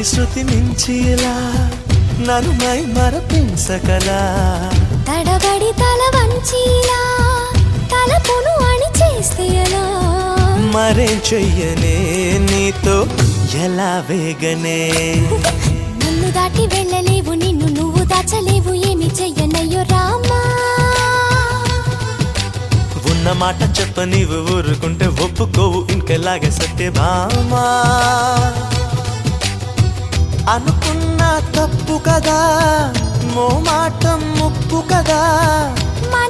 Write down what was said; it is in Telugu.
తొలి శృతి మించిలా నన్ను మై మరపించకలా తడబడి తల వంచిలా తలపును అని చేస్తే ఎలా మరేం చెయ్యనే నీతో ఎలా వేగనే నన్ను దాటి వెళ్ళలేవు నిన్ను నువ్వు దాచలేవు ఏమి చెయ్యనయ్యో రామా ఉన్న మాట చెప్ప నీవు ఊరుకుంటే ఒప్పుకోవు ఇంకెలాగే సత్యభామా అనుకున్నా తప్పు కదా మో మాట ముప్పు కదా